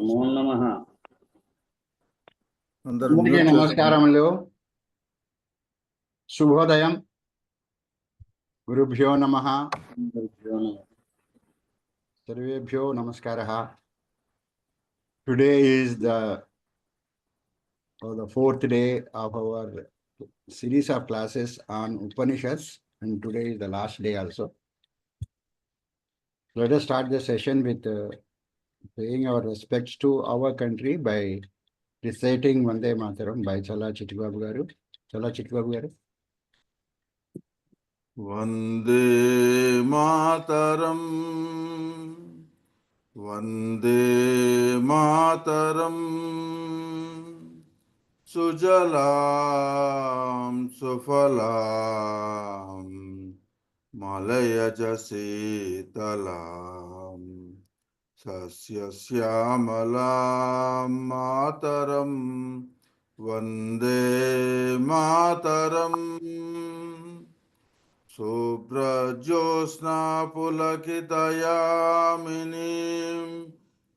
నమో నమః. అందరికీ నమస్కారములు. శుభోదయం. గురుభ్యో నమః. సర్వేభ్యో నమస్కారః. Today is the fourth day of our series of classes on Upanishads, and today is the last day also. Let us start the session with paying our respects to our country by reciting Vande Mataram by Chala Chittibabu garu. Chala Chittibabu garu. Vande Mataram, Vande Mataram, Sujalam Sufalam, Malayaj Sitalam, Sasya Syamalam Mataram, Vande Mataram. Subrajosna pulakitayaminim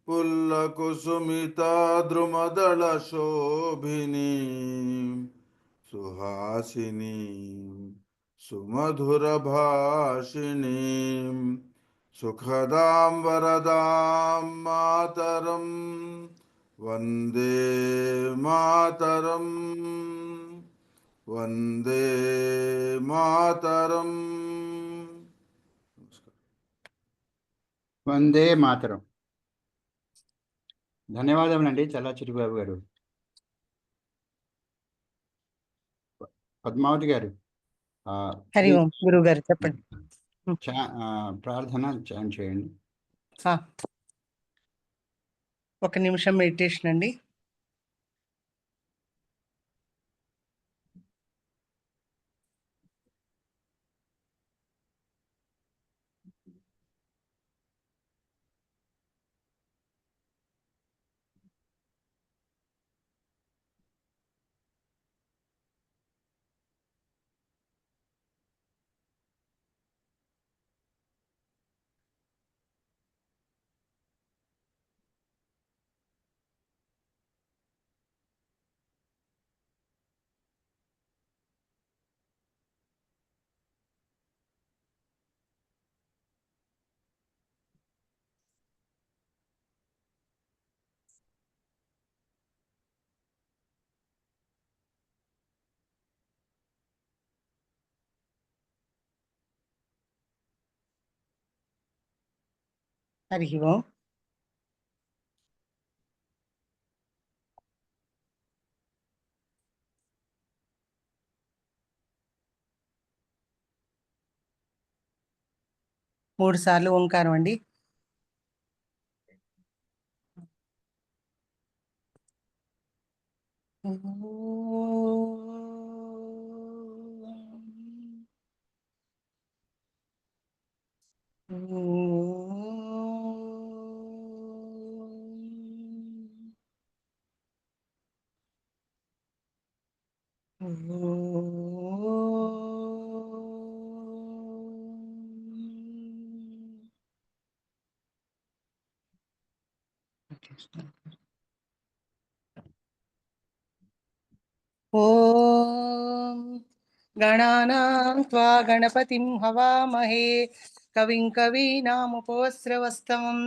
pullakusumita drumadala shobhinim suhasinim sumadhura bhashinim sukhadam varadam mataram vande mataram. Vande Mataram. Vande Mataram. ధన్యవాదములండి చల్లా చిట్టిబాబు గారు. పద్మావతి గారు, హరి ఓం. గురువు గారు చెప్పండి. ప్రార్థన చాన్ చేయండి. ఒక నిమిషం మెడిటేషన్ అండి. హరి ఓం. మూడు సార్లు ఓంకారం అండి. ఓం గణానాం త్వా గణపతిం హవామహే కవిం కవీనాముపవస్రవస్తమం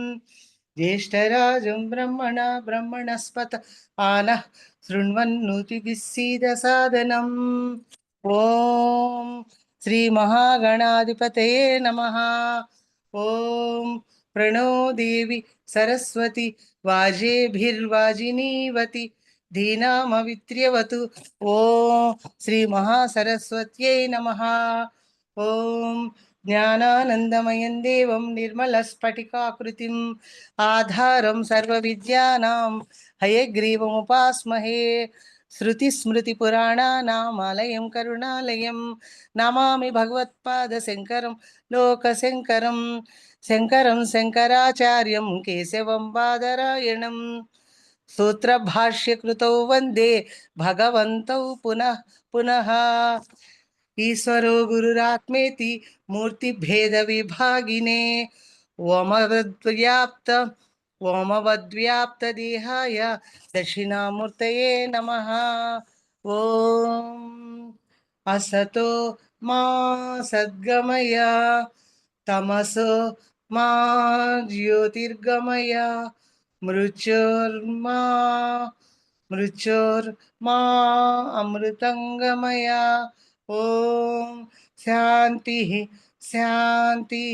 జ్యేష్ఠరాజం బ్రహ్మణస్పత ఆనః శృణ్వన్నోతిభిస్సీదసాదనం. ఓం శ్రీ మహాగణాధిపతయే నమః. ఓం ప్రణో దేవి సరస్వతి వాజేభిర్వాజినీవతి ధీనామవిత్ర్యవతు. ఓం శ్రీ మహాసరస్వత్యై నమః. ఓం జ్ఞానానందమయం దేవం నిర్మలస్ఫటికాకృతిం ఆధారం సర్వవిద్యానాం హయగ్రీవముపాస్మహే. శృతిస్మృతిపురాణానామాలయం కరుణాలయం నమామి భగవత్పాదశంకరం లోకశంకరం. శంకరం శంకరాచార్యం కేశవం బాదరాయణం. సూత్రభాష్యకృతౌ వందే భగవంతౌ పునః పునః. ఈశ్వరో గురురాత్మేతి మూర్తిభేద విభాగినే వ్యోమవద్వ్యాప్త ఓమవద్వ్యాప్తదేహాయ దక్షిణామూర్తయే నమః. ఓం असतो मा सद्गमय तमसो मा ज्योतिर्गमय मृत्युर्मा मृत्युर्मा अमृतंगमय. ओम शांति शांति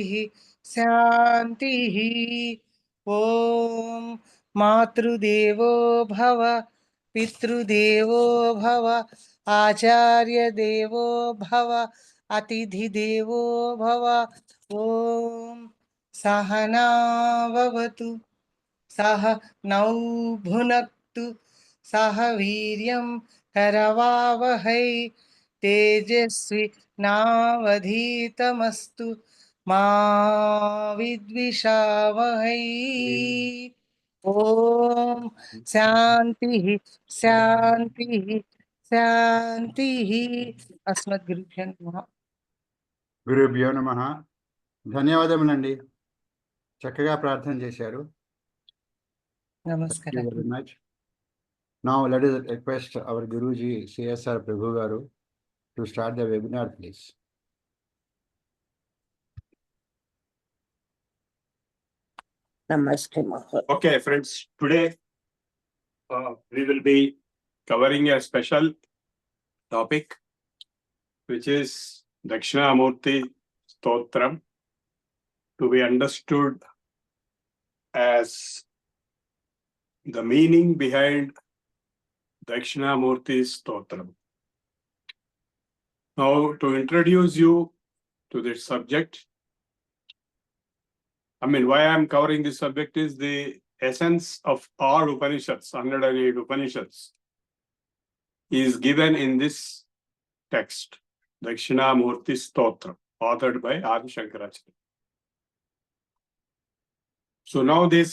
शांति. ओम मातृदेवो भव पितृदेवो भव आचार्य देवो भव अतिथि देवो भव. ओम सहना भवतु सह नौ भुनक्तु सह वीर्यं करवावहै तेजस्वी नावधीतमस्तु मा विद्विषावहै. ओम शांति शांति శాంతి. అస్మద్గురుభ్యో నమః. గురుభ్యో నమః. ధన్యవాదములండి, చక్కగా ప్రార్థన చేశారు. Thank you నమస్కారం. very much. Now let us request our Guruji CSR Prabhu garu to start the webinar, please. నమస్తే మహోదయ. Okay, friends, today we will be covering a special topic, which is Dakshinamurthy Stotram, to be understood as the meaning behind Dakshinamurthy Stotram. Now, to introduce you to this subject, why I am covering this subject is the essence of all Upanishads, 108 Upanishads, is given in this text, Dakshinamurthy Stotram, authored by Adi Shankaracharya. So now this,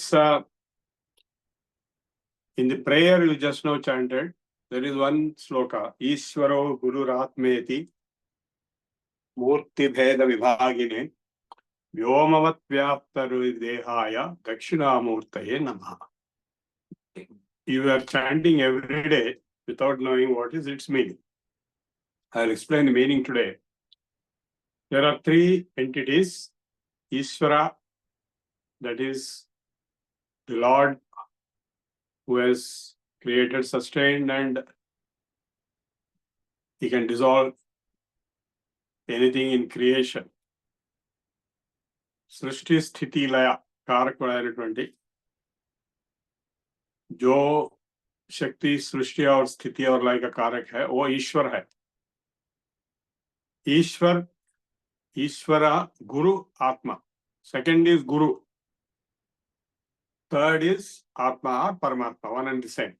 in the prayer you just now chanted, there is one sloka, Ishvaro Guru Ratmeti Murti Bheda Vibhagine Vyomavat Vyaptaru Dehaya Dakshinamurtaye Namaha. You are chanting every day without knowing what is its meaning. I'll explain the meaning today. There are three entities: Ishvara, that is the Lord who has created, sustained, and he can dissolve anything in creation. Srishti Sthiti Laya Karakvadainatunti जो शक्ति सृष्टि और स्थिति और लय का कारक है वो ईश्वर है. ईश्वर, ईश्वरा, गुरु, आत्मा. Second is Guru. Third is Atma or Paramatma, one and the same.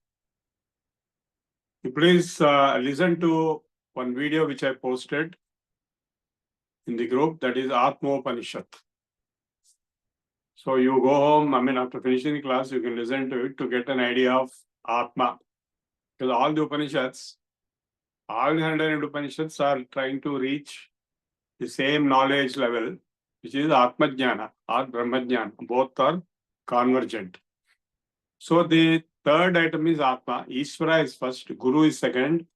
You please listen to one video which I posted in the group, that is Atmopanishad. So you go home, after finishing the class, you can listen to it to get an idea of Atma. Because all the Upanishads, all the 100 Upanishads are trying to reach the same knowledge level, which is Atma Jnana or Brahma Jnana. Both are convergent. So the third item is Atma. Ishvara is first, Guru is second,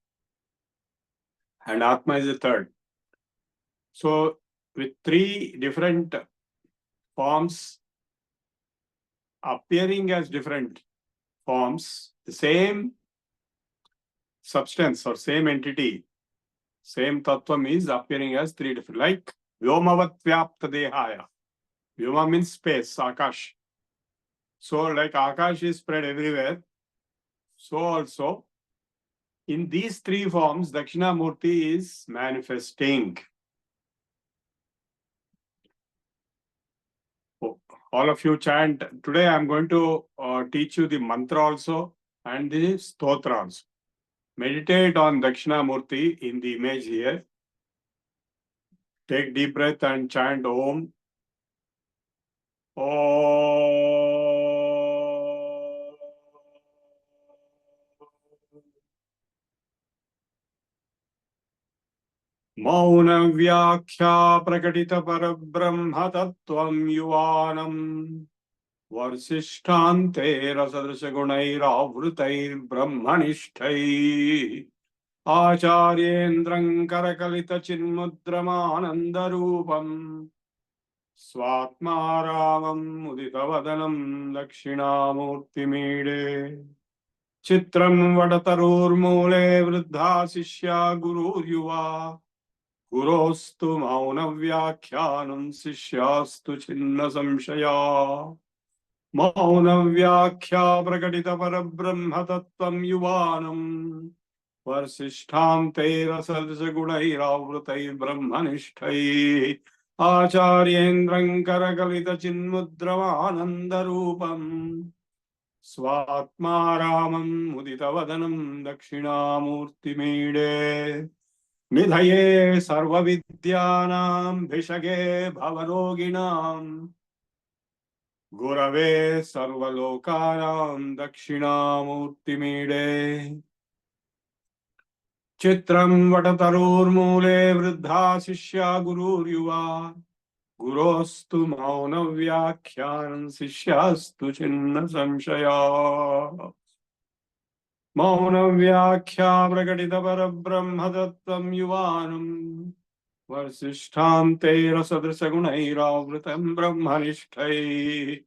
and Atma is the third. So with three different forms appearing as different forms, the same substance or same entity, same tattvam is appearing as three different, like Vyomavat Vyapta Dehaya. Vyoma means space, Akash. So like Akash is spread everywhere, so also in these three forms, Dakshinamurthy is manifesting. All of you chant. Today I am going to teach you the mantra also and the stotra also. Meditate on Dakshinamurthy in the image here. Take deep breath and chant Om. Om. मौन व्याख्या प्रकटित परब्रह्म तत्त्वं युवानम् Varsishthante rasadrisa gunairavrutair Acharyendram karakalita chinmudramanandarupam Swatmaramam uditavadanam Dakshinamurthy Chitram vadatarurmule vruddha sishya gurur Gurostu maunavyakhyanam sishyastu chinna samshaya Maunavyakhya prakatita parabrahma tattvam yuvanam Varsishtham tera sadrisa gunairavrutair brahmanishthai Acharyendram karakalita chinmudramanandarupam Swatmaramam uditavadanam Dakshinamurthy Nidhaye sarva vidyanam bhishage bhavaroginam Gurave sarva lokanam Dakshinamurthy Chitram vatatarurmule vruddha sishya gurur yuva Gurostu maunavyakhyanam sishyastu chinna samshaya Maunavyakhya prakatita parabrahma tattvam yuvanam Varsishtham tera sadrisa gunairavrtam brahmanishthai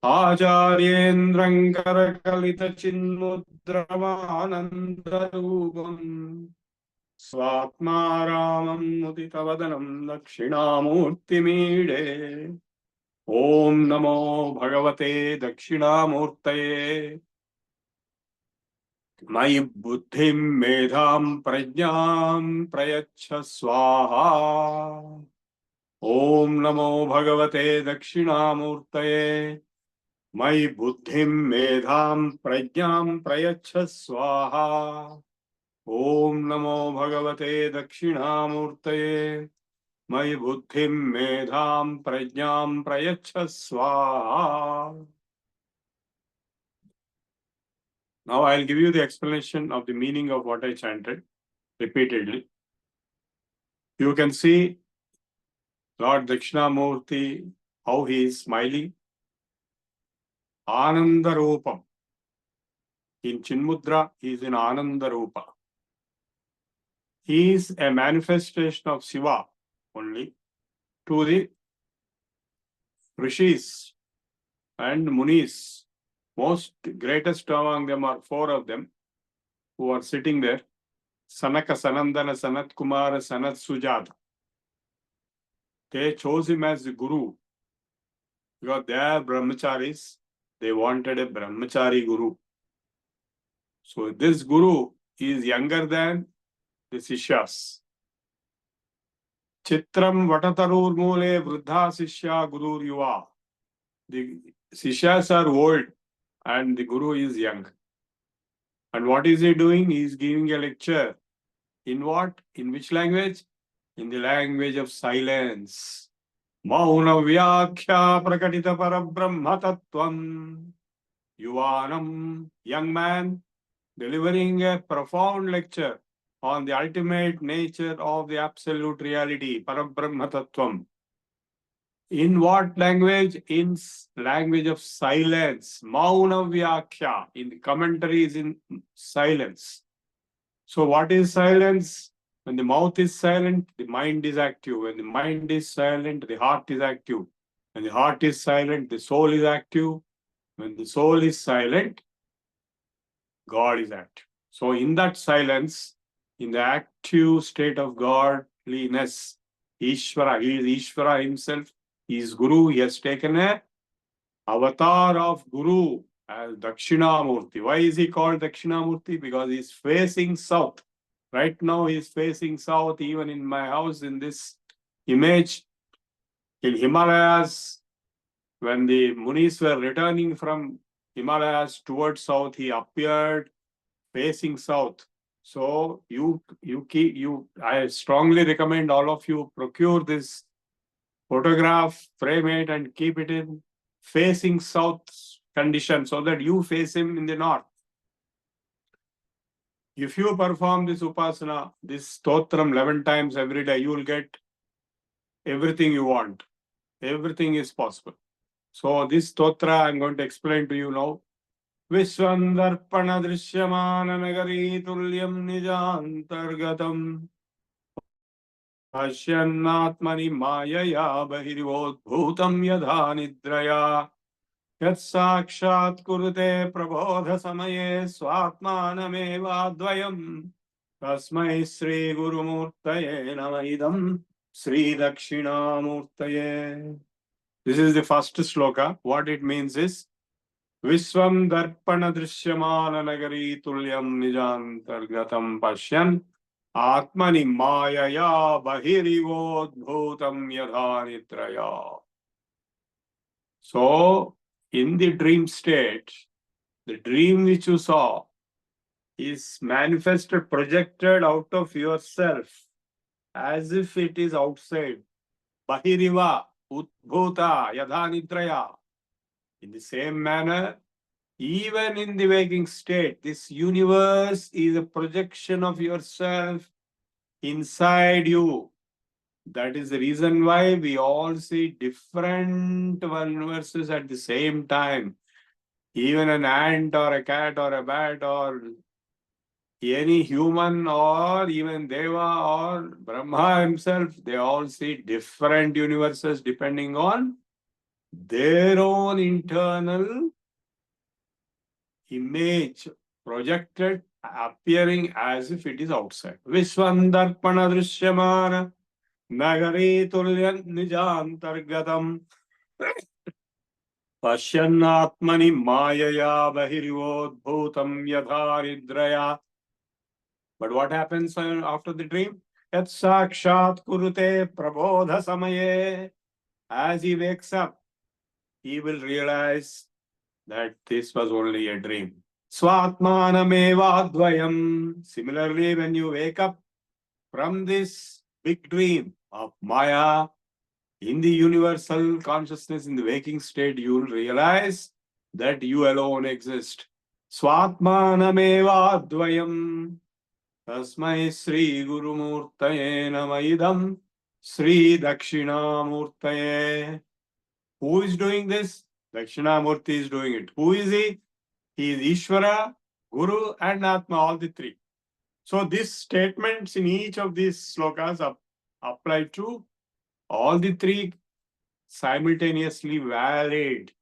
Acharyendram karakalita chinmudramanandarupam Swatmaramam muditavadanam Dakshinamurthy Om Namo Bhagavate Dakshinamurtaye Mai buddhim medham prajnam prayacha swaha Om Namo Bhagavate Dakshinamurtaye Mai buddhim medham prajnam prayacha swaha Om Namo Bhagavate Dakshinamurtaye Mai buddhim medham prajnam prayacha swaha. Now I'll give you the explanation of the meaning of what I chanted repeatedly. You can see Lord Dakshinamurthy, how he is smiling. Ananda Rupam. In Chinmudra, he is in Ananda Rupa. He is a manifestation of Shiva only to the Rishis and Munis. Most greatest among them are four of them who are sitting there. Sanaka, Sanandana, Sanat Kumara, Sanat Sujata. They chose him as the Guru because they are brahmacharis. They wanted a brahmachari Guru. So this Guru is younger than the Sishyas. Chitram Vatatarur Mule Vruddha Sishya Guru Yuva. The Sishyas are old and the Guru is young. And what is he doing? He is giving a lecture. In what? In which language? In the language of silence. Mauna Vyakhya Prakatita Parabrahma Tattvam. Yuvanam, young man, delivering a profound lecture on the ultimate nature of the absolute reality, Parabrahma Tattvam. In what language? In language of silence. Mauna Vyakhya. In the commentaries in silence. So what is silence? When the mouth is silent, the mind is active. When the mind is silent, the heart is active. When the heart is silent, the soul is active. When the soul is silent, God is active. So in that silence, in the active state of godliness, Ishvara, he is Ishvara himself. He is Guru. He has taken a avatar of Guru as Dakshinamurthy. Why is he called Dakshinamurthy? Because he is facing south. Right now he is facing south. Even in my house, in this image, in Himalayas, when the Munis were returning from Himalayas towards south, he appeared facing south. So I strongly recommend all of you procure this photograph, frame it, and keep it in facing south condition so that you face him in the north. If you perform this upasana, this stotram 11 times every day, you will get everything you want. Everything is possible. So this stotra I'm going to explain to you now. Vishwandarpana drishyamana nagari tulyam nijantargatam Pashyannatmani mayaya bahirvodbhutam yadha nidraya Yat sakshat kurute prabodha samaye swatmanameva dvayam Tasmai Sri Gurumurtaye Namaidam Sri Dakshinamurtaye. This is the first sloka. What it means is Vishwam Darpana Drishyamana Nagari Tulyam Nijantargatam Pashyan Atmani Mayaya Bahirivodbhutam Yadhanitraya. So, in the dream state, the dream which you saw is manifested, projected out of yourself as if it is outside. Bahiriva, Udbhuta, Yadhanitraya. In the same manner, even in the waking state, this universe is a projection of yourself inside you. That is the reason why we all see different universes at the same time. Even an ant or a cat or a bat or any human or even Deva or Brahma himself, they all see different universes depending on their own internal image projected, appearing as if it is outside. Vishwandarpana drishyamana nagari tulyan nijantargatam Pashyannatmani mayaya bahirivodbhutam yadharidraya. But what happens after the dream? Yat sakshat kurute prabodha samaye. As he wakes up, he will realize that this was only a dream. Swatmanameva dvayam. Similarly, when you wake up from this big dream of Maya, in the universal consciousness, in the waking state, you will realize that you alone exist. Swatmanameva dvayam. Tasmai Sri Gurumurtaye Namaidam Sri Dakshinamurtaye. Who is doing this? Dakshinamurti is doing it. Who is he? He is Ishvara, Guru and Atma, all the three. So these statements in each of these slokas apply to all the three simultaneously valid.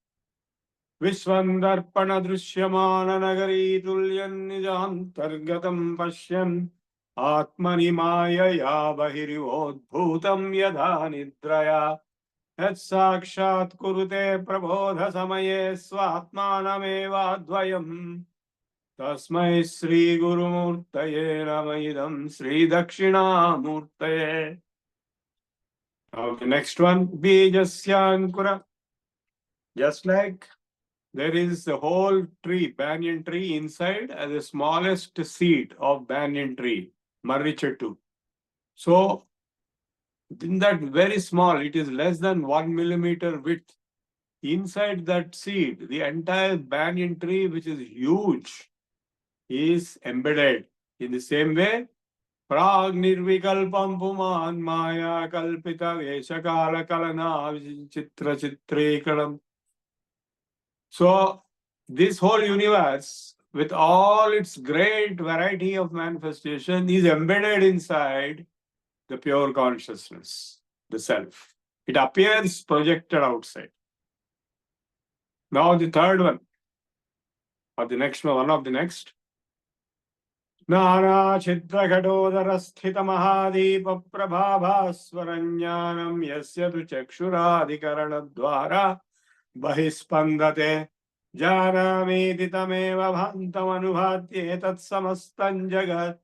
Vishwandarpana drishyamana nagari tulyan nijantargatam pashyan Atmani mayaya bahirivodbhutam yadha nidraya Yat sakshat kurute prabodha samaye swatmanameva dvayam Tasmai Sri Gurumurtaye Namaidam Sri Dakshinamurtaye. Now the next one, Bijasyankura. Just like there is the whole tree, banyan tree inside as the smallest seed of banyan tree, Marichettu. So, in that very small, it is less than 1 millimeter width. Inside that seed, the entire banyan tree, which is huge, is embedded. In the same way, Prag nirvikalpam puman maya kalpita veshakala kalana chitra chitrekalam. So, this whole universe, with all its great variety of manifestation, is embedded inside the pure consciousness, the self. It appears projected outside. Now the third one, or the next one of the next. Nana chitra gadodara sthita mahadipa prabhavasvaranyanam yasya tu chakshuradhikarana dvara bahispandate janamiti tameva bhantam anubhatye tat samastan jagat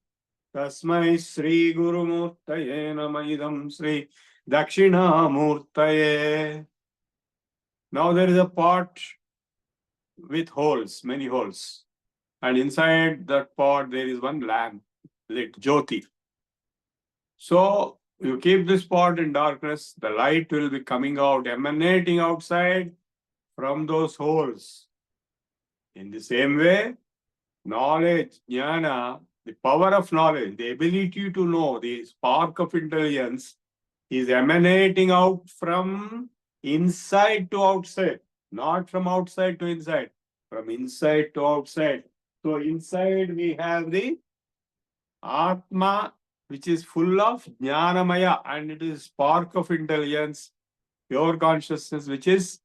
tasmai Sri Gurumurtaye Namaidam Sri Dakshinamurtaye. Now there is a pot with holes, many holes. And inside that pot, there is one lamp lit, Jyoti. So you keep this pot in darkness, the light will be coming out, emanating outside from those holes. In the same way, knowledge, jnana, the power of knowledge, the ability to know, the spark of intelligence is emanating out from inside to outside. not from outside to inside, from inside to outside. So inside we have the Atma, which is full of Jnanamaya, and it is spark of intelligence, pure consciousness, which is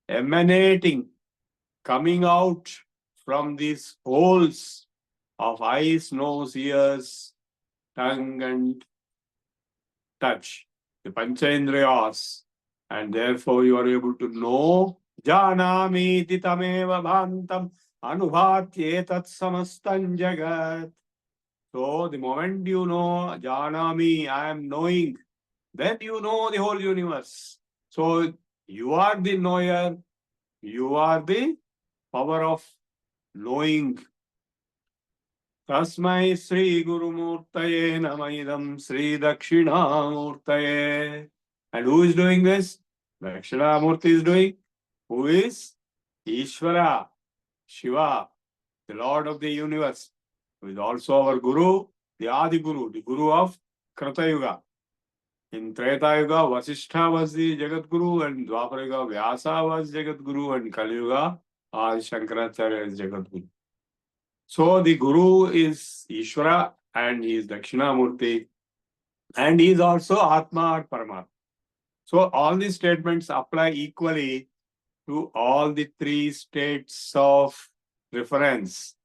emanating, coming out from these holes of eyes, nose, ears, tongue, and touch, the Panchendriyas, and therefore you are able to know Janami Titameva Bhantam Anubhatyetat Samastan Jagat. So the moment you know Janami, I am knowing, then you know the whole universe. So you are the knower, you are the power of knowing. Tasmai Sri Guru Murtaye Namaidam Sri Dakshinamurthaye. And who is doing this? Dakshinamurthy is doing. Who is? Ishvara, Shiva, the Lord of the universe, who is also our Guru, the Adi Guru, the Guru of Krita Yuga. In Treta Yuga, Vasishtha was the Jagat Guru, and Dwapara Yuga, Vyasa was Jagat Guru, and Kali Yuga, Adi Shankaracharya is Jagat Guru. So the Guru is Ishvara and he is Dakshinamurthy, and he is also Atma or Paramatma. So all these statements apply equally to all the three states of reference.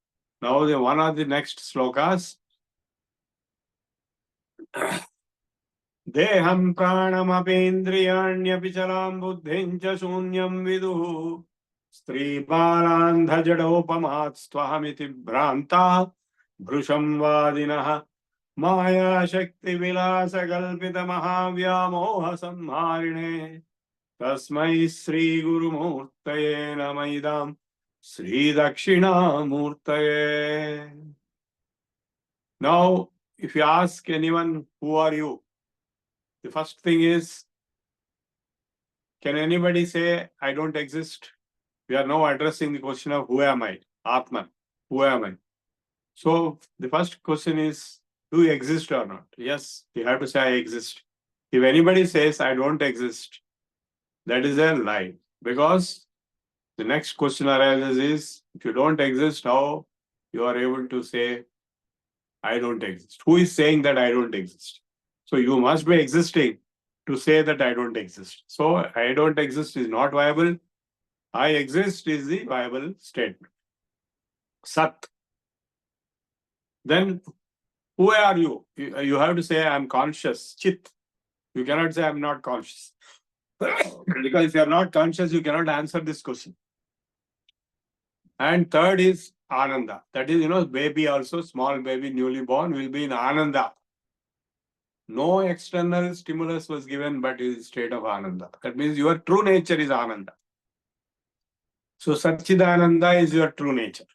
Now the one of the next slokas. Deham pranam apendriyanyapi chalam buddhim cha shunyam viduhu Stri balandha jadopamat stvahamiti bhranta bhrusham vadinaha Maya shakti vilasa galpita mahavyamoha samharine Tasmai Sri Guru Murtaye Namaidam Sri Dakshinamurthaye. Now, if you ask anyone, who are you? The first thing is, can anybody say, I don't exist? We are now addressing the question of who am I? Atman. Who am I? So, the first question is, do you exist or not? Yes, you have to say, I exist. If anybody says, I don't exist, that is a lie. Because the next question arises is, if you don't exist, how you are able to say, I don't exist? Who is saying that I don't exist? So you must be existing to say that I don't exist. So I don't exist is not viable. I exist is the viable statement. Sat. Then who are you? You have to say I am conscious. Chit. You cannot say I am not conscious. Because if you are not conscious, you cannot answer this question. And third is Ananda. That is, baby also, small baby, newly born, will be in Ananda. No external stimulus was given, but is state of Ananda. That means your true nature is Ananda. So Satchidananda is your true nature.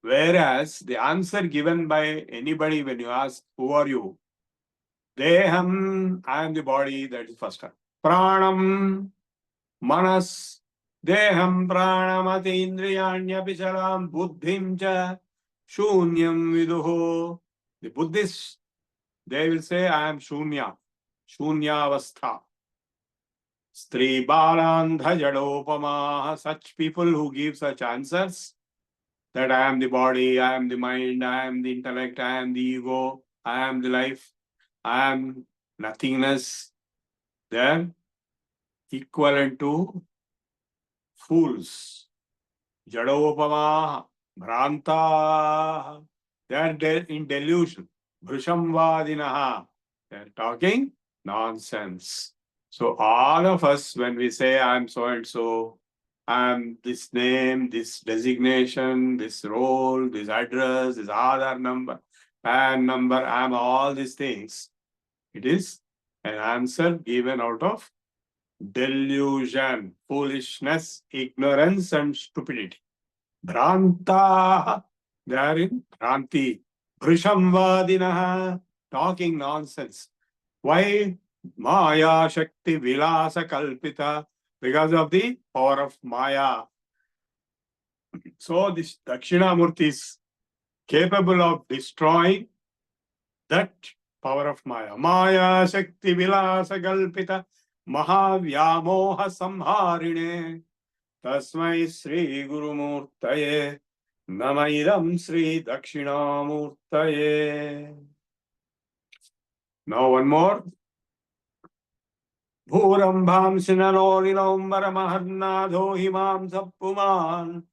Whereas the answer given by anybody when you ask, who are you? Deham, I am the body, that is first time. Pranam, Manas, Deham pranamati indriyanyapi chalam buddhim cha shunyam viduho. The Buddhists, they will say, I am shunya, shunyavastha. Stri balandha jadopama. Such people who give such answers, that I am the body, I am the mind, I am the intellect, I am the ego, I am the life, I am nothingness, they are equivalent to fools. Jadopama, Bhranta, they are in delusion. Bhrishamvadinaha, they are talking nonsense. So all of us, when we say I am so and so, I am this name, this designation, this role, this address, this Aadhaar number, PAN number, I am all these things. It is an answer given out of delusion, foolishness, ignorance, and stupidity. Bhranta, they are in Bhranti. Bhrishamvadinaha, talking nonsense. Why? Maya Shakti Vilasa Kalpita, because of the power of Maya. So this Dakshinamurthy is capable of destroying that power of Maya. Maya Shakti Vilasa Kalpita Mahavyamoha Samharine. Tasmai Sri Gurumurtaye Namaidam Sri Dakshinamurtaye. Now one more. Bhurambham Sinanorinambara Himam Sappuman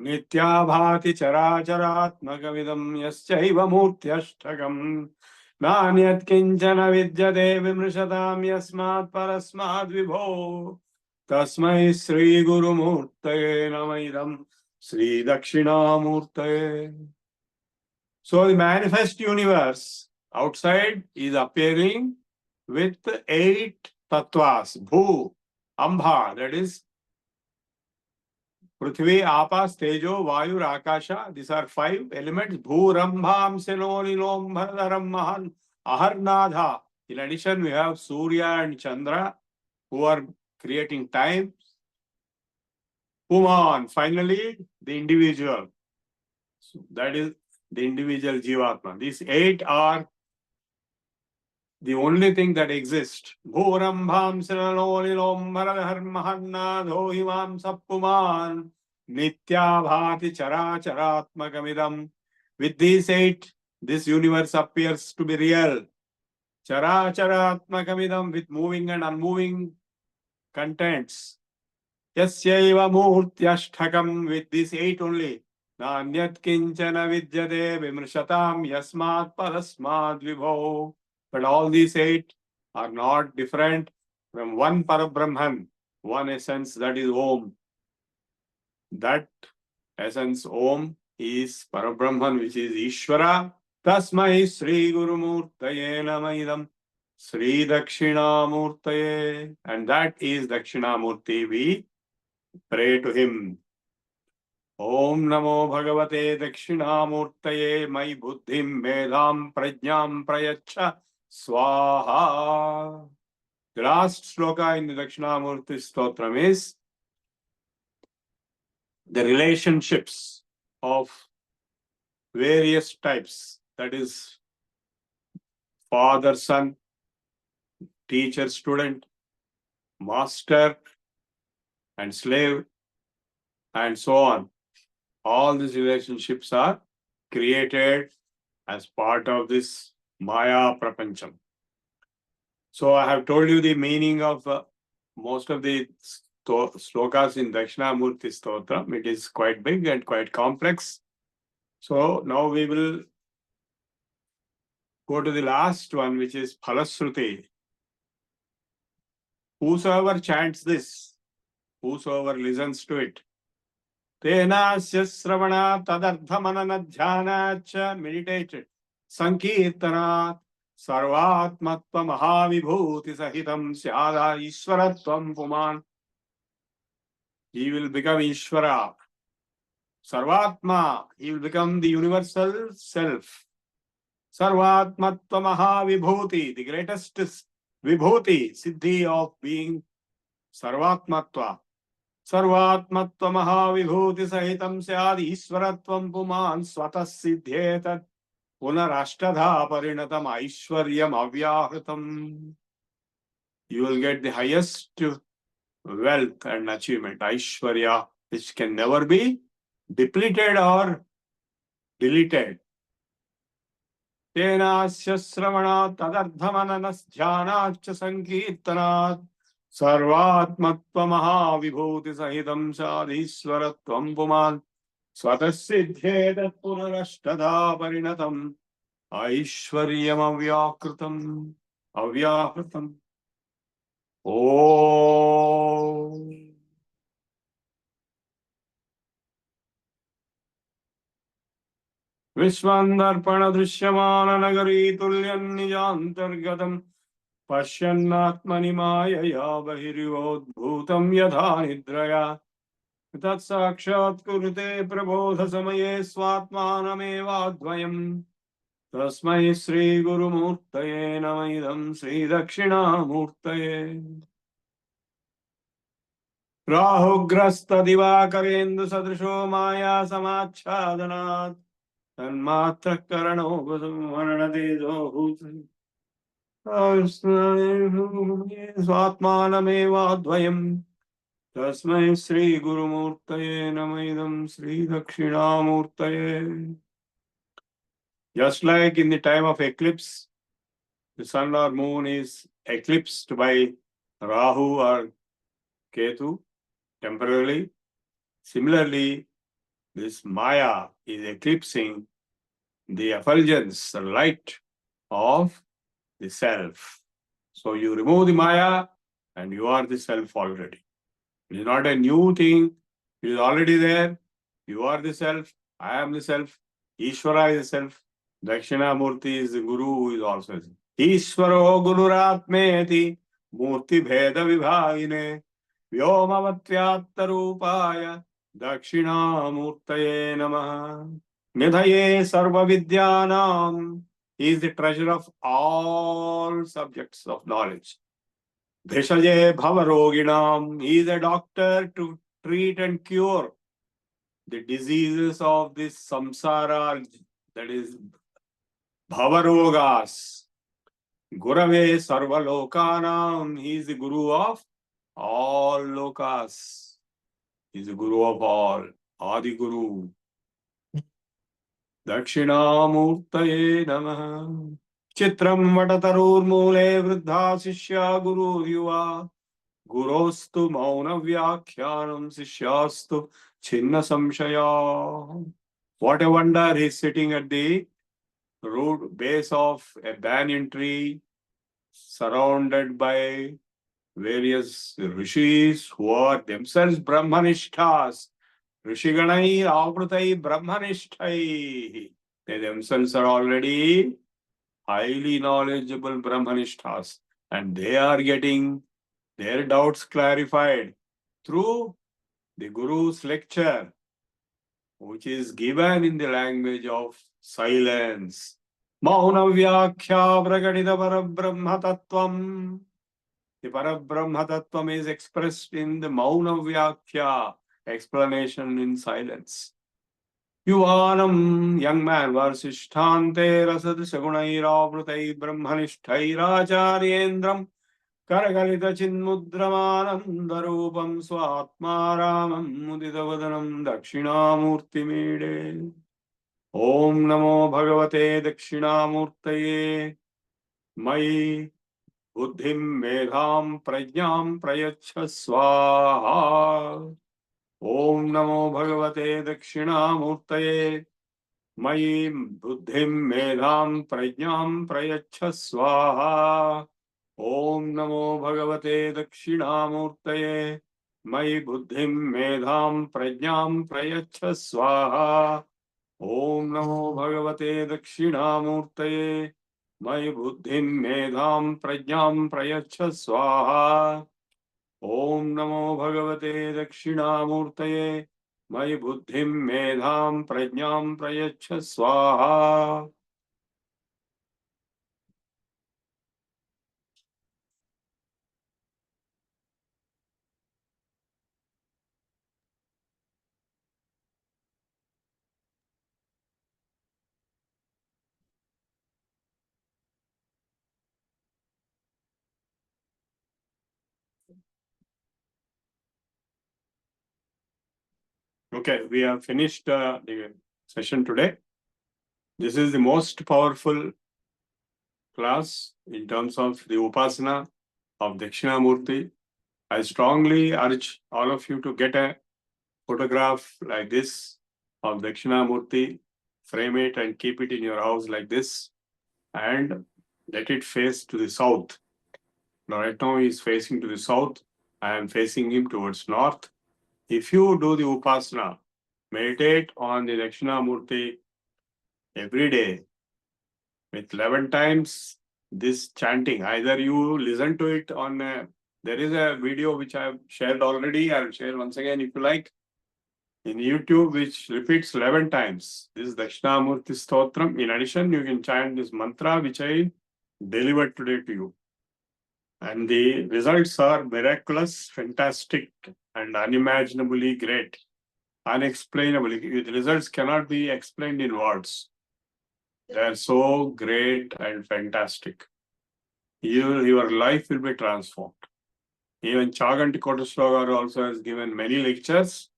Nityabhati Characharatmakavidam Yaschaiva Murtyashtagam Nanyat Kinchana Vidyate Vimrishatam Yasmat Parasmad Vibho Tasmai Sri Guru Murtaye Namaidam Sri Dakshinamurtaye. So the manifest universe outside is appearing with 8 tattvas, Bhu, Ambha, that is Prithvi, Apa, Tejo, Vayu, Akasha. These are 5 elements. Bhu, Rambham, Senonilom, Bharadaram, Mahan, Aharnadha. In addition, we have Surya and Chandra who are creating time. Puman, finally, the individual. So that is the individual Jivatma. These 8 are the only thing that exists. Bhurambham Siranolilom Maradhar Mahannadho Himam Sappuman Nityabhati Characharatmakamidam. With these 8, this universe appears to be real. Characharatmakamidam, with moving and unmoving contents. Yasyaiva Murtyashthakam, with these 8 only. Nanyat Kinchana Vidyate Vimrishatam Yasmat Parasmad Vibho. But all these 8 are not different from one Parabrahman, one essence, that is Om. That essence Om is Parabrahman, which is Ishvara. Tasmai Sri Guru Murtaye Namaidam Sri Dakshinamurtaye. And that is Dakshinamurti. We pray to him. Om Namo Bhagavate Dakshinamurtaye Mai Buddhim Medham Prajnam Prayacha Swaha. The last sloka in the Dakshinamurti Stotram is the relationships of various types. That is father, son, teacher, student, master and slave, and so on. All these relationships are created as part of this Maya Prapancham. So I have told you the meaning of most of the slokas in Dakshinamurti Stotram. It is quite big and quite complex. So now we will go to the last one, which is Phalasruti. Whosoever chants this, whosoever listens to it, Tenasya Sravana Tadardhamanana Dhyanacha, meditated, Sankirtanat Sarvatmatva Mahavibhuti Sahitam Syada Ishwaratvam Puman. He will become Ishvara. Sarvatma, he will become the universal self. Sarvatmatva Mahavibhuti, the greatest Vibhuti, Siddhi of being Sarvatmatva. Sarvatmatva Mahavibhuti Sahitam Syad Ishwaratvam Puman Swatas Siddhetat Punarashtadha Parinatam Aishwaryam Avyahritam. You will get the highest wealth and achievement, Aishwarya, which can never be depleted or deleted. Tenasya Sravana Tadardhamananas Dhyanach Sankirtanat Sarvatmatva Mahavibhuti Sahitam Sadhishwaratvam Puman Swatassiddhetat Punarashtadha Parinatam Aishwaryam Avyakritam. Avyakritam. Om. Vishwandarpana Drishyamana Nagari Tulyan Nijantargatam Pashyannatmani Mayaya Bahirivodbhutam Yadha Nidraya Tat Sakshat Kurute Prabodha Samaye Swatmanamevadvayam Tasmai Sri Guru Murtaye Namaidam Sri Dakshinamurtaye. Rahugrasta Divakarendu Sadrisho Maya Samachhadanat Tanmatra Karano Varanadejo Huti Swatmanamevadvayam Tasmai Sri Guru Murtaye Namaidam Sri Dakshinamurtaye. Just like in the time of eclipse, the sun or moon is eclipsed by Rahu or Ketu temporarily. Similarly, this Maya is eclipsing the effulgence, the light of the self. So you remove the Maya and you are the self already. It is not a new thing. It is already there. You are the self. I am the self. Ishvara is the self. Dakshinamurthy is the Guru who is also. Ishvaro Gururatmeti Murti Bheda Vibhagine Vyomavatyaptarupaya Dakshinamurtaye Namaha. Nidhaye Sarva Vidyanam. He is the treasure of all subjects of knowledge. Bheshaje Bhavaroginam. He is a doctor to treat and cure the diseases of this samsara, that is Bhavarogas. Gurave Sarva Lokanam. He is the Guru of all lokas. He is the Guru of all. Adi Guru. Dakshinamurtaye Namaha. Chitram Vatatarurmule Vruddha Sishya Guru Yuva. Gurostu Mauna Vyakhyanam Sishyastu Chinna Samshaya. What a wonder, he is sitting at the root base of a banyan tree, surrounded by various rishis who are themselves Brahmanishtas. Rishiganai Avrutai Brahmanishtai. They themselves are already highly knowledgeable Brahmanishtas, and they are getting their doubts clarified through the Guru's lecture, which is given in the language of silence. Mauna Vyakhya Pragadita Parabrahma Tattvam. The Parabrahma Tattvam is expressed in the Mauna Vyakhya, explanation in silence. Yuvanam, young man, Varsishtante Rasad Sagunairavrtai Brahmanishtairacharyendram Karagalita Chinmudramanandarupam Swatmaramam Muditavadanam Dakshinamurti Mide. Om Namo Bhagavate Dakshinamurtaye. Mai Buddhim Medham Prajnam Prayacha Swaha. Om Namo Bhagavate Dakshinamurtaye. Mai Buddhim Medham Prajnam Prayacha Swaha. Om Namo Bhagavate Dakshinamurtaye. Mai Buddhim Medham Prajnam Prayacha Swaha. Om Namo Bhagavate Dakshinamurtaye. Mai Buddhim Medham Prajnam Prayacha Swaha. Om Namo Bhagavate Dakshinamurtaye. Mai Buddhim Medham Prajnam Prayacha Swaha. Okay, we have finished the session today. This is the most powerful class in terms of the Upasana of Dakshinamurti. I strongly urge all of you to get a photograph like this of Dakshinamurti, frame it and keep it in your house like this, and let it face to the south. Now, right now he is facing to the south. I am facing him towards north. If you do the Upasana, meditate on the Dakshinamurti every day with 11 times this chanting. Either you listen to it on, there is a video which I have shared already. I will share once again if you like. In YouTube, which repeats 11 times. This is Dakshinamurti Stotram. In addition, you can chant this mantra which I delivered today to you. And the results are miraculous, fantastic, and unimaginably great. Unexplainably. The results cannot be explained in words. They are so great and fantastic. Your life will be transformed. Even Chaganti Koteswara also has given many lectures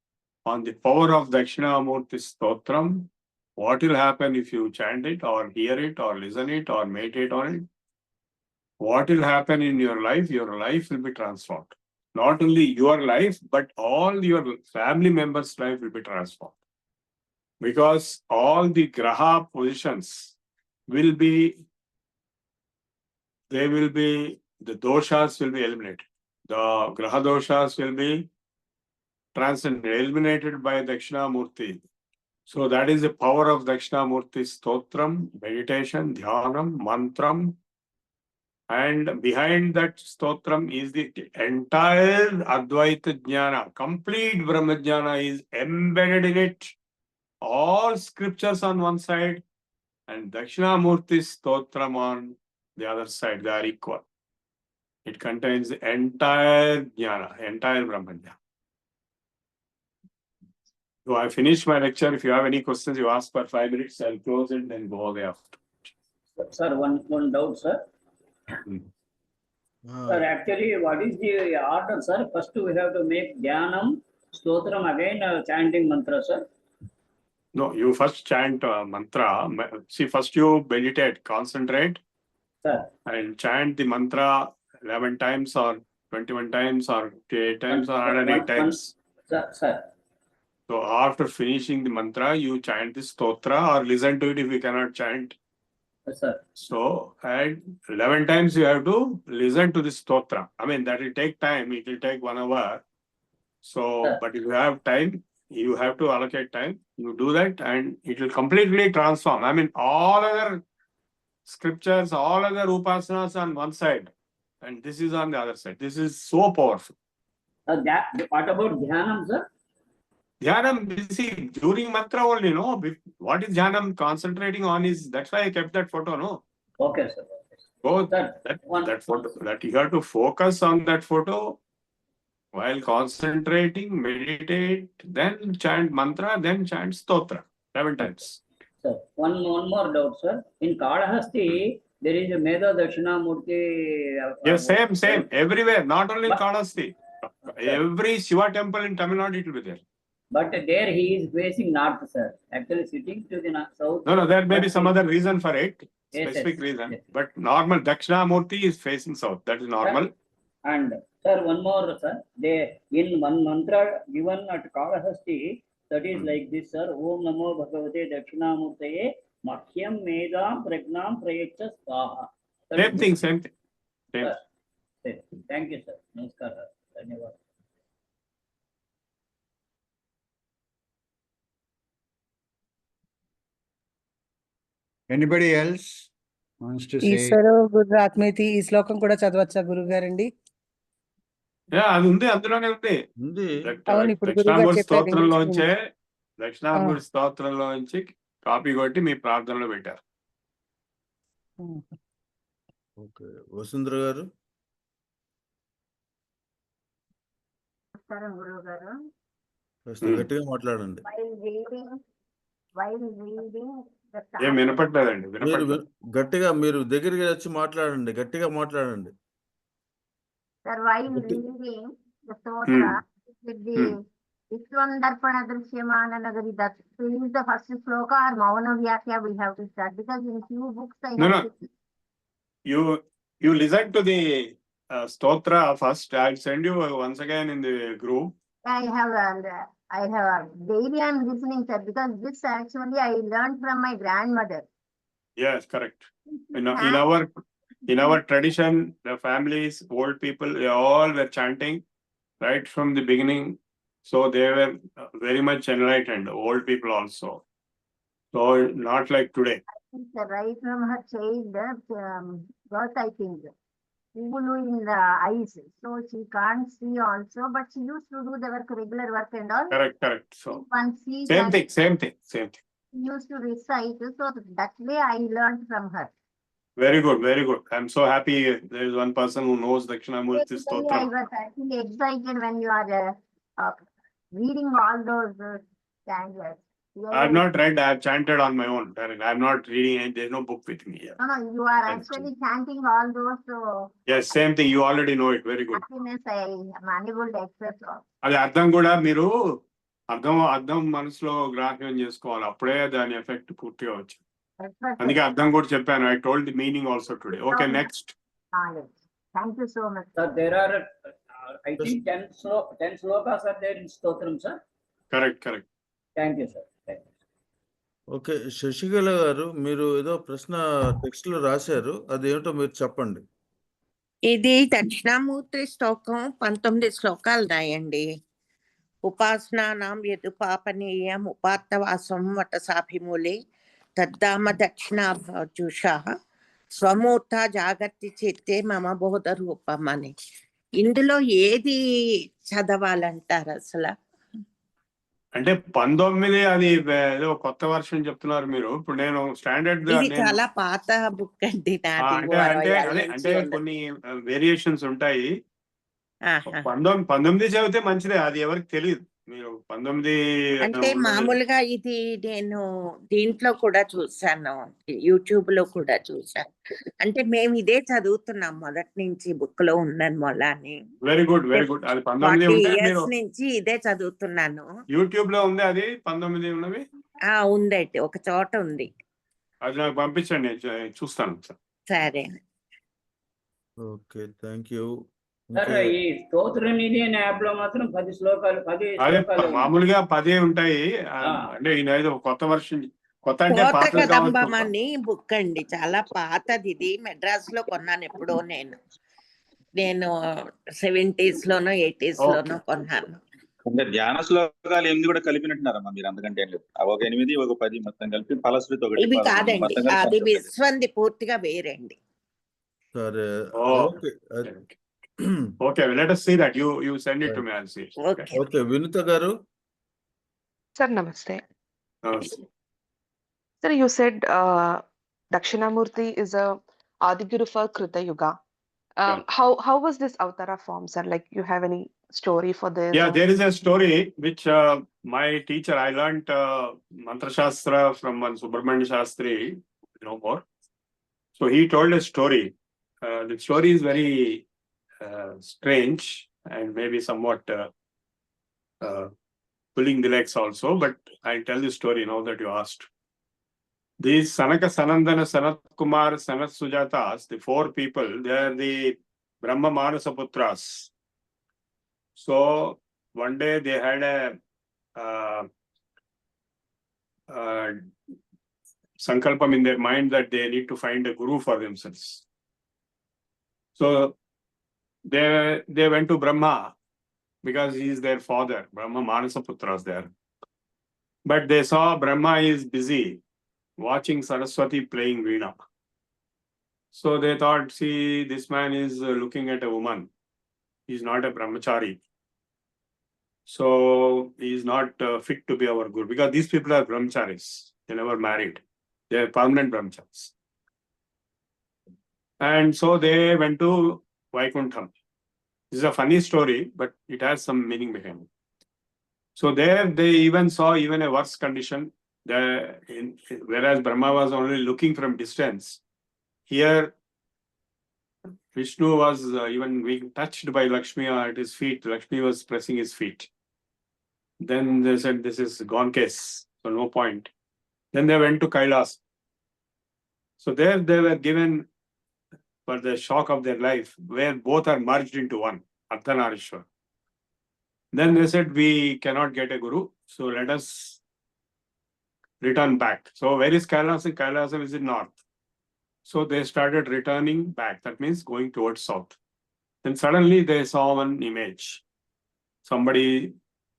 on the power of Dakshinamurthy Stotram. What will happen if you chant it or hear it or listen it or meditate on it? What will happen in your life? Your life will be transformed. Not only your life, but all your family members' life will be transformed. Because all the graha positions will be, the doshas will be eliminated. The graha doshas will be transcended, eliminated by Dakshinamurthy. So that is the power of Dakshinamurthy Stotram, meditation, dhyanam, mantram. And behind that Stotram is the entire Advaita Jnana, complete Brahma Jnana is embedded in it. All scriptures on one side and Dakshinamurthy Stotram on the other side, they are equal. It contains the entire Jnana, entire Brahma Jnana. So I finished my lecture. If you have any questions, you ask for 5 minutes. I'll close it, then go away after. Sir, one doubt, sir. Sir, actually, what is the order, sir? First, we have to make Dhyanam, Stotram, again chanting mantra, sir. No, you first chant mantra. See, first you meditate, concentrate, Sir, and chant the mantra 11 times or 21 times or 8 times or 108 times. Sir. So after finishing the mantra, you chant the stotra or listen to it if you cannot chant. Yes, sir. So at 11 times you have to listen to the stotra. I mean, that will take time. It will take 1 hour. So, Sir. but if you have time, you have to allocate time. You do that and it will completely transform. I mean, all other scriptures, all other upasanas on one side. And this is on the other side. This is so powerful. What about Dhyanam, sir? Dhyanam, you see, during mantra only, no? What is Dhyanam concentrating on is, that's why I kept that photo, no? Okay, sir. So Sir, that photo, that you have to focus on that photo while concentrating, meditate, then chant mantra, then chant stotra 11 times. Sir, one more doubt, sir. In Kalahasti, there is a Meda Dakshinamurthy. Yes, same. Everywhere, not only in Kalahasti. Every Shiva temple in Tamil Nadu, it will be there. But there he is facing north, sir. Actually sitting to the south. No, there may be some other reason for it, Yes, specific yes, reason. yes. But normal, Dakshinamurthy is facing south. That is normal. And sir, one more, sir. They in one mantra given at Kalahasti, that is like this, sir. Om Namo Bhagavate Dakshinamurtaye Makhyam Medam Pragnam Prayecha Swaha. Same thing. Same. Sir, thank you, sir. Namaskar, sir. Dhanyavad. Anybody else wants to say? ఈశ్వరో గురు ఆత్మీయతి ఈ శ్లోకం కూడా చదవచ్చా గురువు గారండి? అది ఉంది, అందులోనే ఉంది. అవును, ఇప్పుడు గురువు గారు దక్షిణామూర్తి చెప్పారు స్తోత్రంలోంచే, దక్షిణామూర్తి స్తోత్రంలోంచి కాపీ కొట్టి మీ ప్రార్థనలో పెట్టారు. ఓకే, వసుంధర గారు. నమస్కారం గురువు గారు. గట్టిగా మాట్లాడండి. ఏం వినపట్లేదండి, వినపట్లేదు. గట్టిగా మీరు దగ్గరికి వచ్చి మాట్లాడండి, గట్టిగా మాట్లాడండి. Sir, while reading the stotra with the Vishwandarpana Drishyamana Nagari, that is the first sloka or Mauna Vyakya we have to start, because in few books I No. have to... You listen to the stotra first. I'll send you once again in the group. I have daily I'm listening, sir, because this actually I learned from my grandmother. Yes, correct. In our tradition, the families, old people, they all were chanting right from the beginning. So they were very much enlightened, old people also. So not like today. I think, sir, right from her child birth, I think, Ulu in the eyes, so she can't see also, but she used to do the work, regular work and all. Correct. So Same thing. She used to recite, so that way I learned from her. Very good. I'm so happy there is one person who knows Dakshinamurthy Stotram. I was actually excited when you are reading all those stanzas. I have not read, I have chanted on my own. I am not reading, and there's no book with me here. No, you are Thank you. actually chanting all those Yes, same thing. You already know it. Very good. happiness I am unable to express. అది అర్థం కూడా మీరు అర్థం మనసులో గ్రాహ్యం చేసుకోవాలి, అప్పుడే దాని effect పూర్తిగా వచ్చింది. అందుకే అర్థం కూడా చెప్పాను. I told the meaning also today. Okay, next. Thank you so much. Sir, there are, I think 10 slokas are there in Stotram, sir. Correct. Thank you, sir. Thank you. Okay, Sasikala గారు మీరు ఏదో ప్రశ్న టెక్స్ట్ లో రాశారు, అదేమిటో మీరు చెప్పండి. ఇది దక్షిణామూర్తి శ్లోకం 19 శ్లోకాలు రాయండి. ఉపాసనానాం యదుపాపనీయం ఉపాత్తవాసం వటసాభిమూలే తద్దామ దక్షిణాభూషా స్వమూర్త జాగర్తి చిత్తే మమ బోధ రూపం అని. ఇందులో ఏది చదవాలంటారు అసలు? అంటే 19 అది ఏదో కొత్త వర్షన్ చెప్తున్నారు మీరు. ఇప్పుడు నేను స్టాండర్డ్ ఇది చాలా పాత బుక్ అండి నాది. అంటే కొన్ని వేరియేషన్స్ ఉంటాయి. ఆహా. 19 చదివితే మంచిదే, అది ఎవరికి తెలియదు. మీరు 19 అంటే మామూలుగా ఇది నేను దీంట్లో కూడా చూసాను, యూట్యూబ్ లో కూడా చూసాను. అంటే మేము ఇదే చదువుతున్నాం మొదటి నుంచి, బుక్ లో ఉన్నాను అని. Very good. అది 19 ఉంటే మీరు నుంచి ఇదే చదువుతున్నాను. యూట్యూబ్ లో ఉంది అది 19 ఉన్నవి. ఉందండి, ఒక చోట ఉంది. అది నాకు పంపించండి, చూస్తాను. సరే. Okay, thank you. సార్, ఈ స్తోత్రం నిధి అనే యాప్ లో మాత్రం 10 శ్లోకాలు. అదే మామూలుగా 10 ఉంటాయి. అంటే ఈయన కొత్త వర్షన్, కొత్త అంటే కోట పాత కదంబం అని బుక్ అండి, చాలా పాతది. ఇది మెడ్రాస్ లో కొన్నాను ఎప్పుడో, నేను 70s లోనో 80s లోనో కొన్నాను. ధ్యాన శ్లోకాలు 8 కూడా కలిపినట్టున్నారమ్మా మీరు. అందుకంటే ఒక 8 ఒక 10 మొత్తం కలిపి ఫలశ్రుతి ఒకటి. ఇవి కాదండి, అది విశ్వంది పూర్తిగా వేరండి. సరే, okay, let us see that. You send it to me, I'll see. Okay, Vinutha garu. Sir, namaste. Namaste. Sir, you said Dakshinamurthy is a Adiguru for Krita Yuga. How was this Avtara form, sir? Like, you have any story for this? Yeah, there is a story which my teacher, I learnt Mantra Shastra from one Subramanya Shastri, more. So he told a story. The story is very strange and maybe somewhat pulling the legs also, but I'll tell the story now that you asked. These Sanaka, Sanandana, Sanat Kumar, Sanat Sujatas, the 4 people, they are the Brahma Manasa Putras. So one day they had a sankalpam in their mind that they need to find a guru for themselves. So they went to Brahma because he is their father. Brahma Manasa Putras there. But they saw Brahma is busy watching Saraswati playing Veena. So they thought, see, this man is looking at a woman. He is not a brahmachari. So he is not fit to be our guru, because these people are brahmacharis. They never married. They are permanent brahmacharis. And so they went to Vaikuntham. This is a funny story, but it has some meaning behind it. So there they even saw even a worse condition. Whereas Brahma was only looking from distance, here Vishnu was even being touched by Lakshmi at his feet. Lakshmi was pressing his feet. Then they said, this is gone case, so no point. Then they went to Kailas. So there they were given for the shock of their life, where both are merged into one, Ardhanarishwar. Then they said, we cannot get a guru, so let us return back. So where is Kailasam? Kailasam is in north. So they started returning back. That means going towards south. Then suddenly they saw one image. Somebody,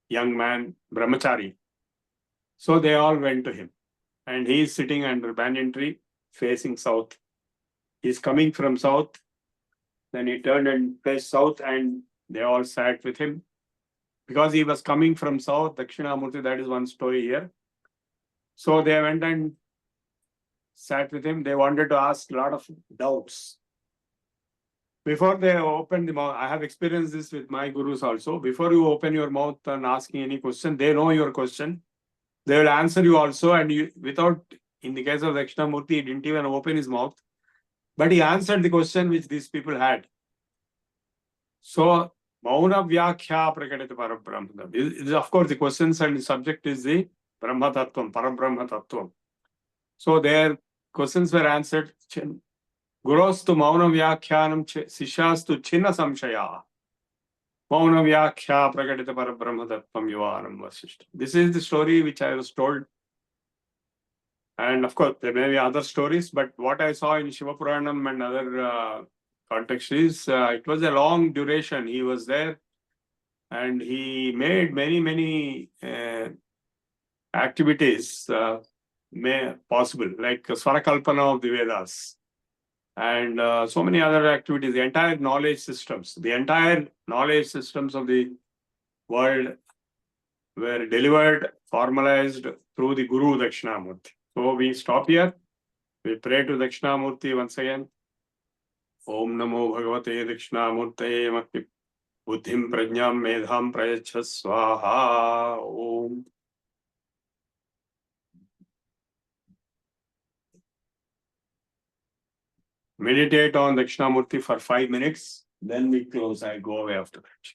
young man, brahmachari. So they all went to him. And he is sitting under banyan tree, facing south. He is coming from south. Then he turned and faced south, and they all sat with him. Because he was coming from south, Dakshinamurthy, that is one story here. So they went and sat with him. They wanted to ask a lot of doubts. Before they opened the mouth, I have experienced this with my gurus also. Before you open your mouth and asking any question, they know your question. they will answer you also, and you without, in the case of Dakshinamurthy, he didn't even open his mouth, but he answered the question which these people had. So, Mauna Vyakhya Prakadita Parabrahma. Of course, the questions and the subject is the Brahma Tattvam, Parabrahma Tattvam. So, their questions were answered. Gurostu Mauna Vyakhyanam Sishastu Chinna Samshaya. Mauna Vyakhya Prakadita Parabrahma Tattvam Yuvanam Vasishta. This is the story which I was told. And of course, there may be other stories, but what I saw in Shiva Puranam and other context is it was a long duration. He was there and he made many activities possible, like Swarakalpana of the Vedas and so many other activities, the entire knowledge systems of the world were delivered, formalized through the Guru Dakshinamurthy. So we stop here. We pray to Dakshinamurthy once again. Om Namo Bhagavate Dakshinamurtaye Mati Buddhim Prajnam Medham Prayacha Swaha. Om. Meditate on Dakshinamurthy for 5 minutes, then we close. I go away after that.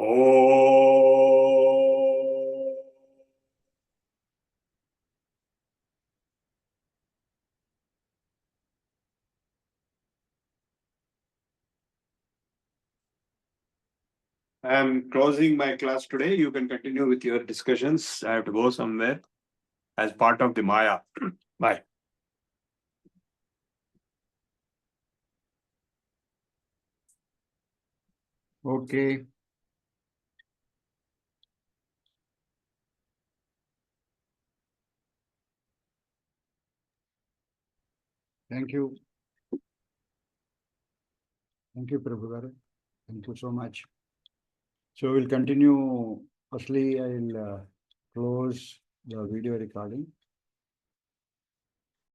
Oh. I am closing my class today. You can continue with your discussions. I have to go somewhere as part of the Maya. Bye. Okay. Thank you. Thank you, Prabhu garu. Thank you so much. So we'll continue. Firstly, I'll close the video recording.